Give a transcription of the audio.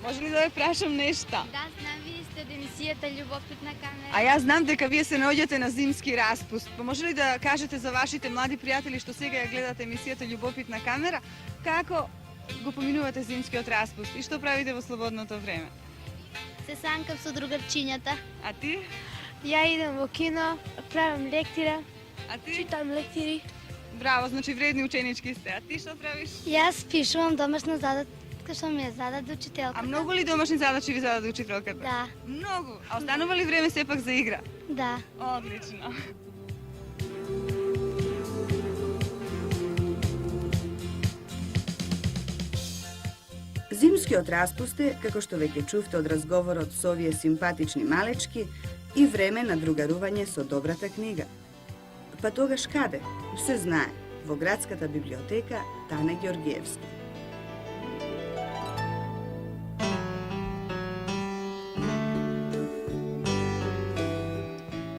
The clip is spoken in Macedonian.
Може ли да ве прашам нешта? Да, знам, вие сте од емисијата Љубопитна камера. А јас знам дека вие се наоѓате на зимски распуст. Па може ли да кажете за вашите млади пријатели што сега ја гледате емисијата Љубопитна камера, како го поминувате зимскиот распуст и што правите во слободното време? Се санкам со другарчињата. А ти? Ја идам во кино, правам лектира, А ти? читам лектири. Браво, значи вредни ученички сте. А ти што правиш? Јас пишувам домашна задатка што ми ја зададе учителката. А многу ли домашни задачи ви зададе учителката? Да, Многу. А останува ли време сепак за игра? да. Одлично. Зимскиот распуст е, како што веќе чувте од разговорот со овие симпатични малечки, и време на другарување со добрата книга. Па тогаш каде? Се знае, во градската библиотека Тане Ѓорѓиевски.